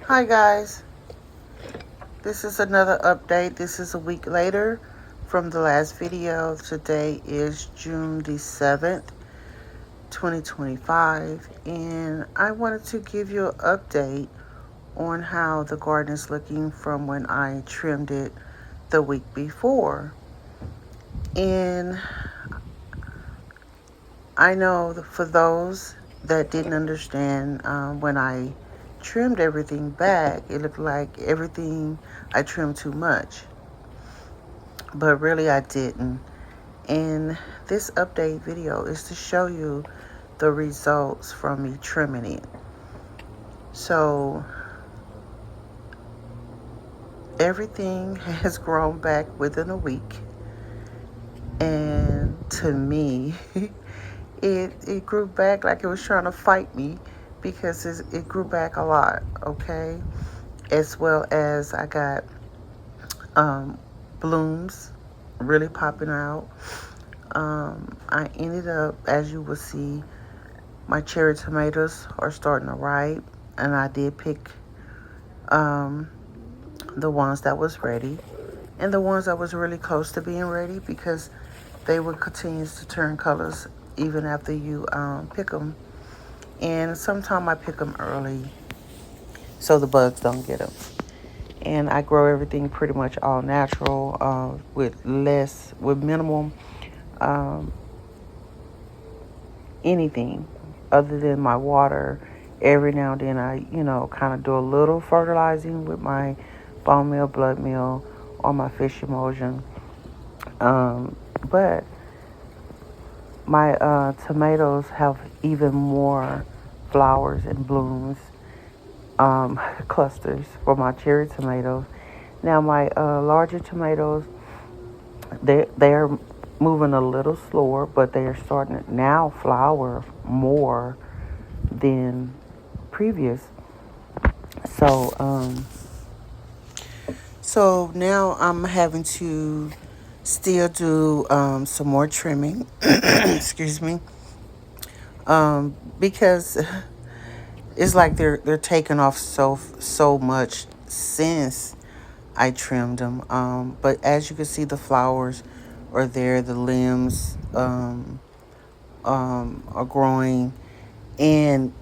Hi guys, this is another update. This is a week later from the last video. Today is June the 7th, 2025, and I wanted to give you an update on how the garden is looking from when I trimmed it the week before. And I know for those that didn't understand, when I trimmed everything back, it looked like everything I trimmed too much, but really I didn't. And this update video is to show you the results from me trimming it. So everything has grown back within a week, and to me it grew back like it was trying to fight me, because it grew back a lot. Okay, as well as I got blooms really popping out. I ended up, as you will see, my cherry tomatoes are starting to ripe, and I did pick the ones that was ready and the ones that was really close to being ready, because they would continue to turn colors even after you pick them. And sometimes I pick them early so the bugs don't get them. And I grow everything pretty much all natural, with minimum anything other than my water. Every now and then I, kind of do a little fertilizing with my bone meal, blood meal, or my fish emulsion. But my tomatoes have even more flowers and blooms, clusters for my cherry tomatoes. Now my larger tomatoes, they're moving a little slower, but they are starting to now flower more than previous. So so now I'm having to still do some more trimming. Excuse me. Because it's like they're taking off so much since I trimmed them. But as you can see, the flowers are there, the limbs are growing, and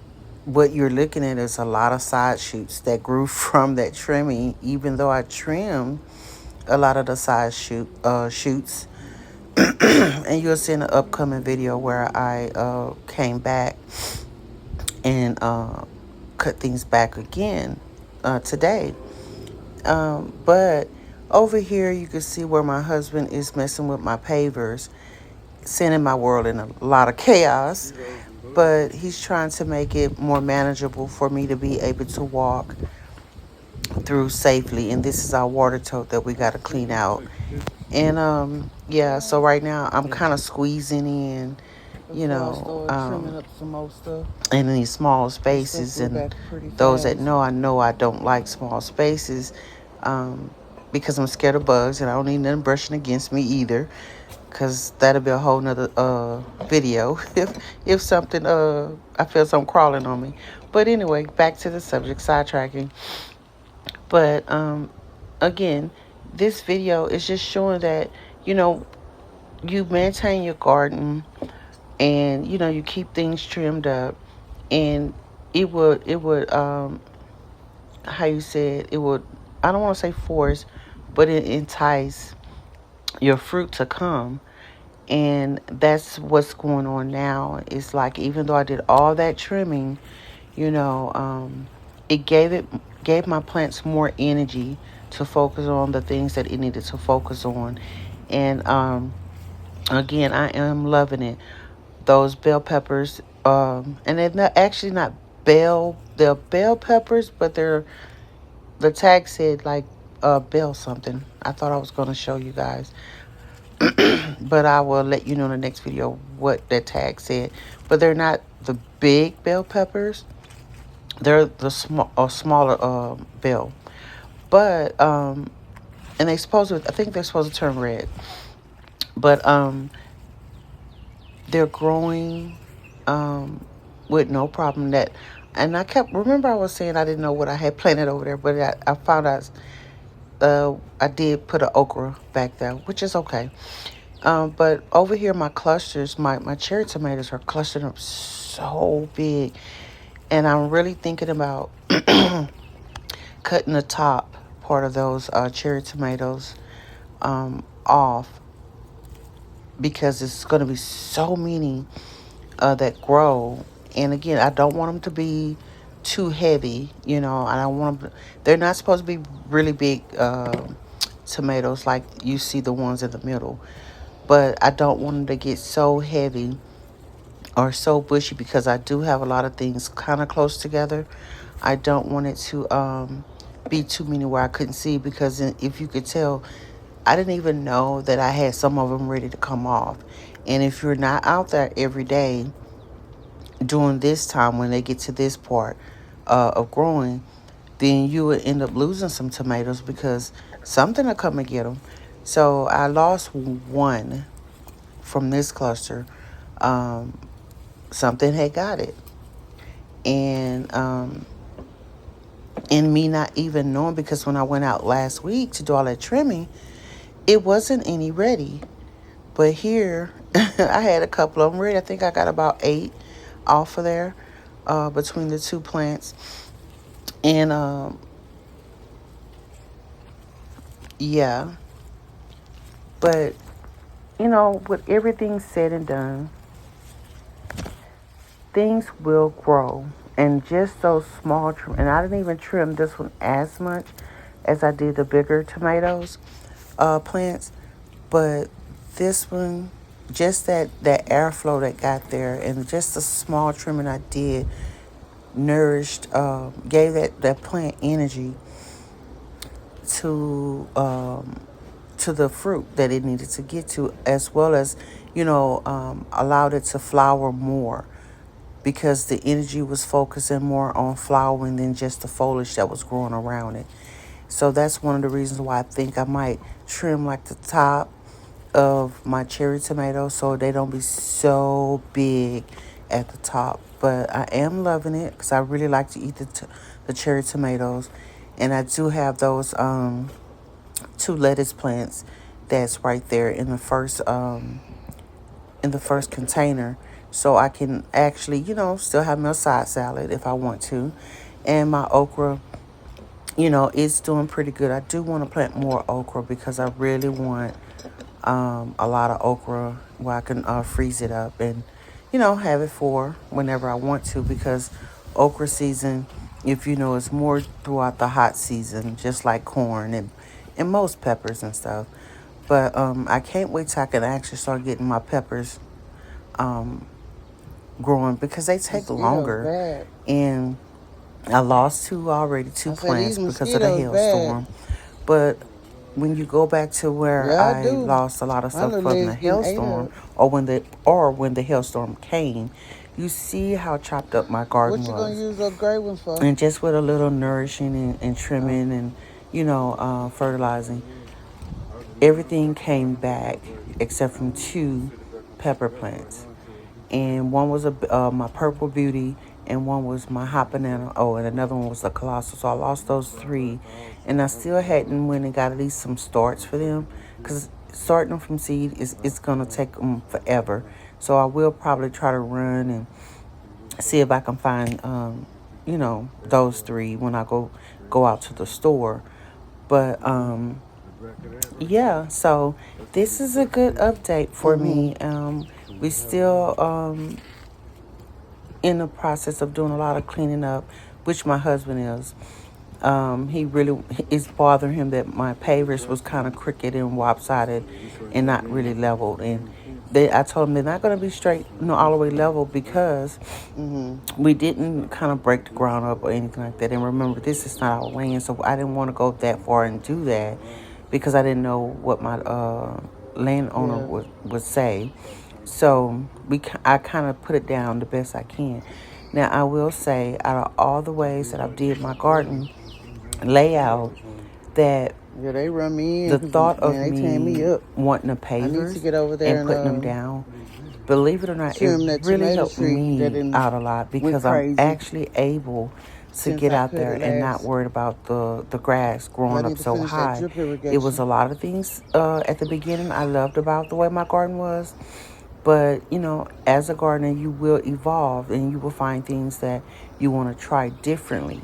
what you're looking at is a lot of side shoots that grew from that trimming. Even though I trimmed a lot of the side shoots, and you'll see in the upcoming video where I came back and cut things back again today. But over here you can see where my husband is messing with my pavers, sending my world in a lot of chaos. But he's trying to make it more manageable for me to be able to walk through safely. And this is our water tote that we got to clean out. And yeah, so right now I'm kind of squeezing in, in these small spaces. And those that know, I know I don't like small spaces, because I'm scared of bugs, and I don't need nothing brushing against me either, because that'll be a whole nother video if something I feel something crawling on me. But anyway, back to the subject, sidetracking. But again, this video is just showing that you maintain your garden, and you keep things trimmed up, and it would how you said it would, I don't want to say force, but it entice your fruit to come. And that's what's going on now. It's like, even though I did all that trimming, it gave my plants more energy to focus on the things that it needed to focus on. And again, I am loving it. Those bell peppers, and they're actually not they're bell peppers, but the tag said like bell something. I thought I was going to show you guys. But I will let you know in the next video what that tag said. But they're not the big bell peppers. They're the smaller bell. But and I think they're supposed to turn red. But they're growing with no problem. That And remember I was saying I didn't know what I had planted over there, but I found out I did put an okra back there, which is okay. But over here, my clusters, my cherry tomatoes are clustered up so big. And I'm really thinking about cutting the top part of those cherry tomatoes off because it's going to be so many that grow. And again, I don't want them to be too heavy. I don't want them. They're not supposed to be really big tomatoes like you see the ones in the middle. But I don't want them to get so heavy or so bushy because I do have a lot of things kind of close together. I don't want it to be too many where I couldn't see because if you could tell, I didn't even know that I had some of them ready to come off. And if you're not out there every day during this time when they get to this part of growing, then you would end up losing some tomatoes because something will come and get them. So I lost one from this cluster. Um, Something had got it. And in me not even knowing, because when I went out last week to do all that trimming, it wasn't any ready. But here, I had a couple of them ready. I think I got about 8 off of there between the two plants. And yeah, but with everything said and done, things will grow. And just those small and I didn't even trim this one as much as I did the bigger tomatoes plants. But this one, just that airflow that got there and just the small trimming I did nourished, gave that plant energy to the fruit that it needed to get to, as well as allowed it to flower more because the energy was focusing more on flowering than just the foliage that was growing around it. So that's one of the reasons why I think I might trim like the top of my cherry tomatoes so they don't be so big at the top. But I am loving it because I really like to eat the cherry tomatoes. And I do have those 2 lettuce plants that's right there in the first container. So I can actually, still have my side salad if I want to. And my okra, it's doing pretty good. I do want to plant more okra because I really want a lot of okra where I can freeze it up and, have it for whenever I want to because okra season, if you know, is more throughout the hot season, just like corn and most peppers and stuff. But I can't wait till I can actually start getting my peppers growing because they take longer. Bad. And I lost 2 plants because of the hailstorm. Bad. But when you go back to where I lost a lot of stuff from the hailstorm or when the hailstorm came, you see how chopped up my garden was. What you gonna use those gray ones for? And just with a little nourishing and trimming and fertilizing, everything came back except from 2 pepper plants. And one was my purple beauty, and one was my hot banana. Oh, and another one was a colossal. So I lost those 3, and I still hadn't went and got at least some starts for them, because starting them from seed it's gonna take them forever. So I will probably try to run and see if I can find those 3 when I go out to the store. But yeah, so this is a good update for me. We still in the process of doing a lot of cleaning up, which my husband is. He really it's bothering him that my pavers was kind of crooked and lopsided and not really leveled. And I told him they're not going to be straight, all the way level because we didn't kind of break the ground up or anything like that. And remember, this is not our land, so I didn't want to go that far and do that because I didn't know what my landowner would say. So I kind of put it down the best I can. Now, I will say, out of all the ways that I've did my garden layout, that they run me in. The thought of me wanting the pavers and putting them down believe it or not, it trim that really tomato helped tree that me done out a lot went because I'm crazy actually able to since get I out cut there it and not last. worried about the grass But I growing up need to so finish that high. drip It was irrigation. a lot of things at the beginning I loved about the way my garden was. But, as a gardener, you will evolve and you will find things that you want to try differently.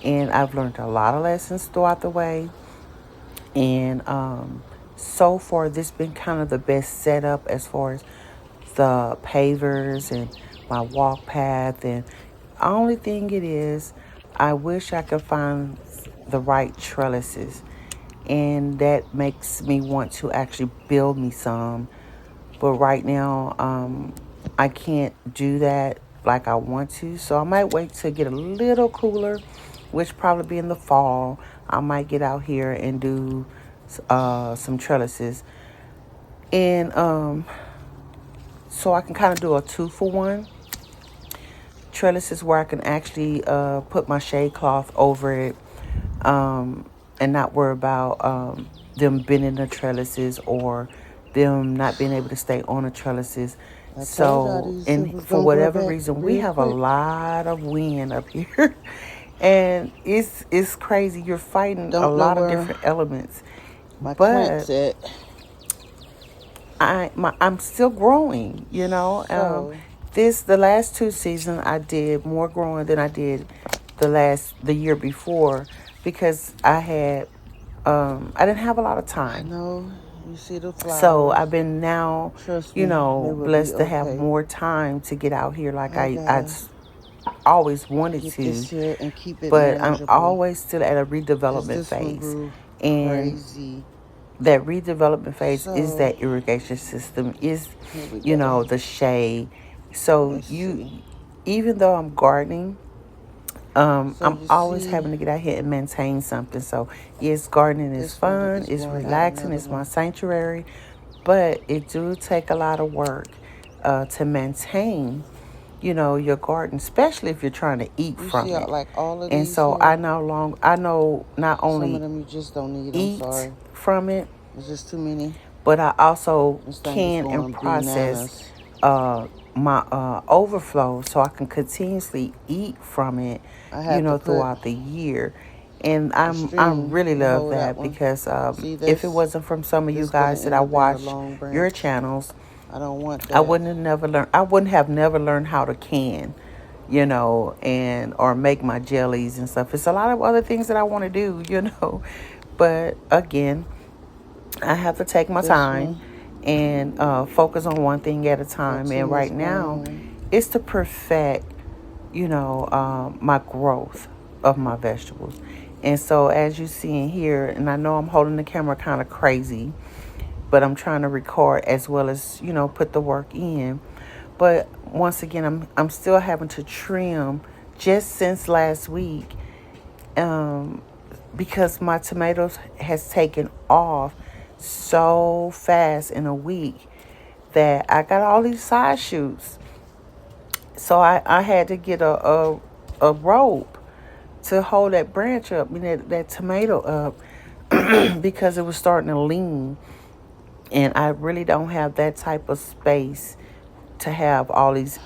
And I've learned a lot of lessons throughout the way. And so far, this been kind of the best setup as far as the pavers and my walk path. And only thing it is, I wish I could find the right trellises. And that makes me want to actually build me some. But right now, I can't do that like I want to. So I might wait to get a little cooler, which probably be in the fall. I might get out here and do some trellises. And so I can kind of do a 2-for-1. Trellises where I can actually put my shade cloth over it, and not worry about them bending the trellises or them not being able to stay on the trellises. I told y'all So, these and shivers for gonna grow whatever back reason, we real have a quick. lot of wind up here, and it's crazy. You're fighting a Don't know lot of where different elements, my but plant's at. I'm still growing. So The last 2 seasons I did more growing than I did the year before because I didn't have a lot of I time. know you see the So flowers. I've been now, Trust me, they will be blessed to have okay. more time to get out here like I I gotta always wanted get to. this here and keep it But I'm manageable. always still at a Cause redevelopment this one phase. grew And crazy. that redevelopment phase is So that irrigation system, is, here we go. the shade. So Let's see. even though I'm gardening, So I'm you always see, having to get out here and maintain something. So yes, gardening is this one fun, is it's growing out relaxing, another it's my one. sanctuary, but it do take a lot of work to maintain, your garden, especially if you're trying to eat You from see, it. like all of And these so here. I know not Some of only them you just don't need. I'm eat sorry. from it, It's just too many. but I also This thing is can and going process bananas. my overflow so I can continuously eat from it, I have to put throughout the year. And the I string really to love hold that that one. because See if it this? wasn't from some of you This gonna guys that end I up being a watch long your branch. channels, I don't want that. I wouldn't have never learned how to can, and or make my jellies and stuff. It's a lot of other things that I want to do, but again, I have to take my This time one and focus on one thing at a got time. too And much right going now, on. it's to perfect, my growth of my vegetables. And so, as you see in here, and I know I'm holding the camera kind of crazy, but I'm trying to record as well as put the work in. But once again, I'm still having to trim just since last week, um, because my tomatoes has taken off so fast in a week that I got all these side shoots. So I had to get a rope to hold that branch up, that tomato up, because it was starting to lean. And I really don't have that type of space to have all these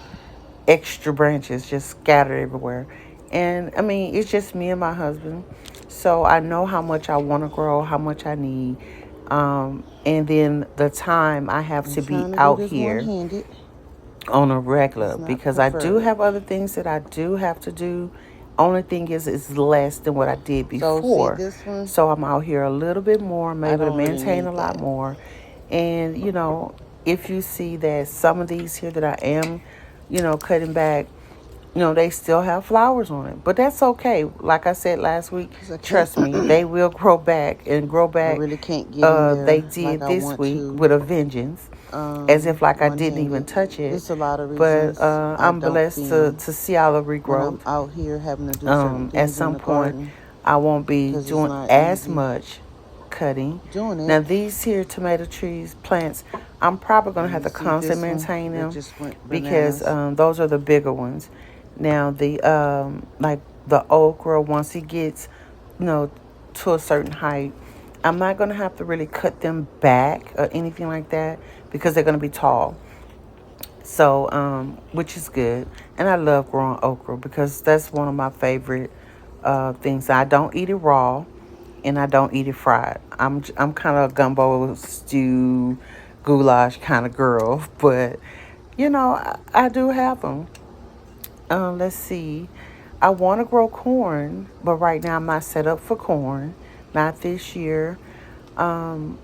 extra branches just scattered everywhere. And I mean, it's just me and my husband. So I know how much I want to grow, how much I need. And then the time I have I'm to be trying to do out this here one-handed. on a regular, It's not because I do preferred. have other things that I do have to do. Only thing is, it's less than what I did So see before. this one? So I'm out here a little bit more. I'm I able to don't really maintain need a lot that. more. And, if you see that some of these here that I am, cutting back, they still have flowers on it. But that's okay. Like I said last week, Cause I can't. trust me, they will grow back and grow I back. really can't get in They there like did I this want week to. with a vengeance, as if like I didn't even One-handed. touch it. There's a lot of But reasons I I'm don't blessed to, film to see all the when I'm regrowth. out here having to do certain At things in some the point, garden. I won't be Cause it's doing not as easy much cutting. doing it. Now these here tomato trees, plants, I'm probably gonna And have you to see this constantly one maintain that them just went because bananas. those are the bigger ones. Now the like the okra, once it gets, you know, to a certain height, I'm not gonna have to really cut them back or anything like that because they're gonna be tall. So, which is good. And I love growing okra because that's one of my favorite things. I don't eat it raw and I don't eat it fried. I'm kind of a gumbo stew goulash kind of girl, but I do have them. Let's see. I want to grow corn, but right now I'm not set up for corn. Not this year. Um,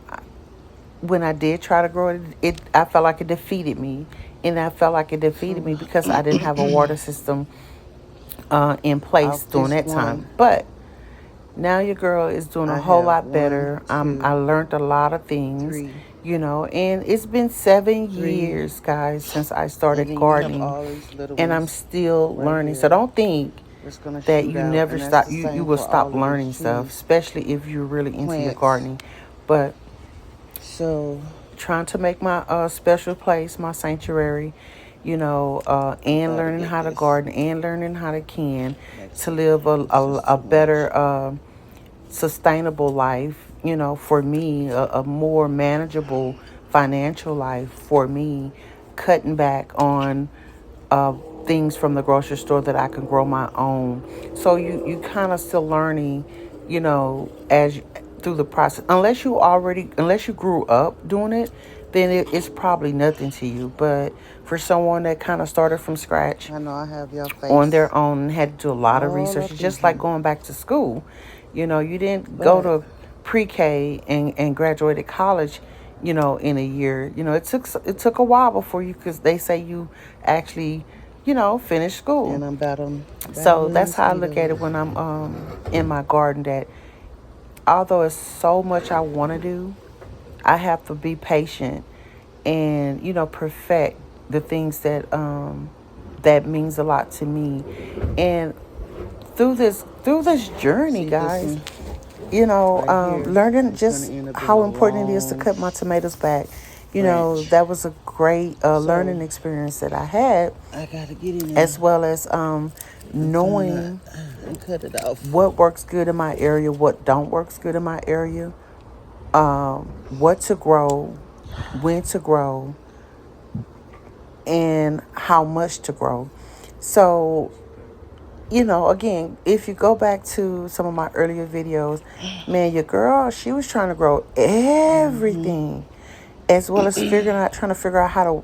when I did try to grow it, I felt like it defeated me, and I felt like it defeated So me because I didn't have a water system in place off during this that time. one, But now your girl is doing a I whole have lot one, better. I two, learned a lot of things, three, and it's been 7 three, years, guys, since I and started then you have gardening, all these little and I'm ones still right learning. So here. don't think It's gonna that shoot you out, never and that's stop. the You same will for stop all of these learning stuff, trees, especially if you're really into your plants. gardening. But So trying to make my special place, my sanctuary, and about to learning get how to this garden and learning how to can next to one. live This is a too much. better sustainable life, for me, a more manageable financial life for me, cutting back on uh, things from the grocery store that I can grow my own. So you kind of still learning, as through the process. Unless you grew up doing it, then it's probably nothing to you. But for someone that kind of started from scratch I know I have your on face their own and had to do a lot of all research, up it's in just like here, going back to school. You didn't go but to pre-K and graduated college, in a year. It took a while before you, because they say you actually, finish school. and I'm So battling that's how I look at mosquitoes. it when I'm in my garden. That although it's so much I want to do, I have to be patient and perfect the things that means a lot to me. And through this journey, See this guys, one right here learning is gonna just end up being how a important it is to long cut my tomatoes back. branch. That was a great So learning experience that I had, I gotta get in as there well as and find out knowing and cut it off. what works good in my area, what don't works good in my area, what to grow, when to grow, and how much to grow. So, again, if you go back to some of my earlier videos, man, your girl, she was trying to grow Hmm. everything, as well as trying to figure out how to,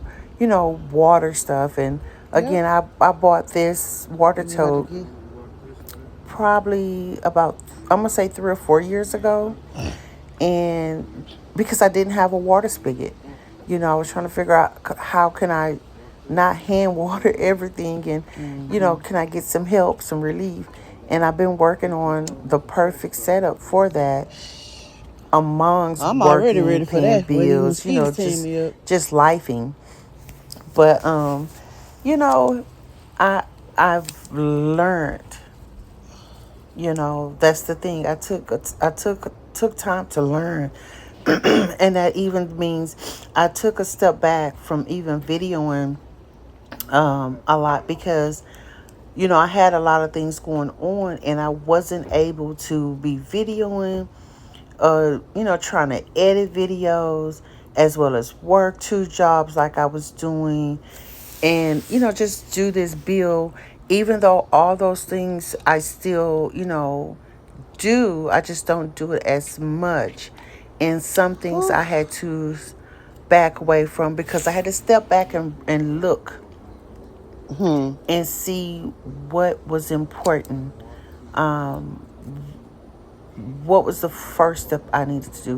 water stuff. And Yep. again, I bought this water You had to tote get. probably about, I'm gonna say 3 or 4 years ago, and because I didn't have a water spigot, I was trying to figure out how can I not hand water everything, and Hmm. can I get some help, some relief. And I've been working on the perfect setup for that, amongst I'm already working, ready for paying that. Where these bills, mosquitoes tearing just me up. just lifing. But you know I I've learned, that's the thing. I took time to learn, and that even means I took a step back from even videoing a lot, because I had a lot of things going on and I wasn't able to be videoing, trying to edit videos, as well as work 2 jobs like I was doing, and just do this bill. Even though all those things I still do, I just don't do it as much. And some things Whew. I had to back away from, because I had to step back and look Hmm. and see what was important. Um, what was the first step I needed to do?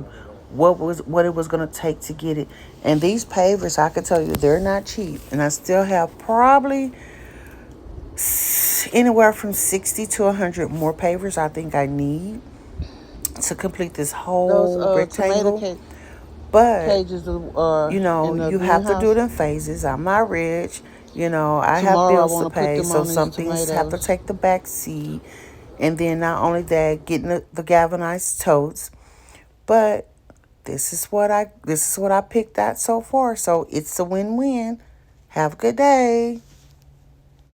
What it was gonna take to get it? And these pavers, I can tell you, they're not cheap. And I still have probably anywhere from 60 to 100 more pavers I think I need to complete this Those whole tomato rectangle. But cages are in the you have to do it greenhouse. in phases. I'm not rich. I have Tomorrow I bills to want to put pay. them So on these some things have to tomatoes. take the back seat. And then not only that, getting the galvanized totes. But this is what I picked out so far. So it's a win-win. Have a good day.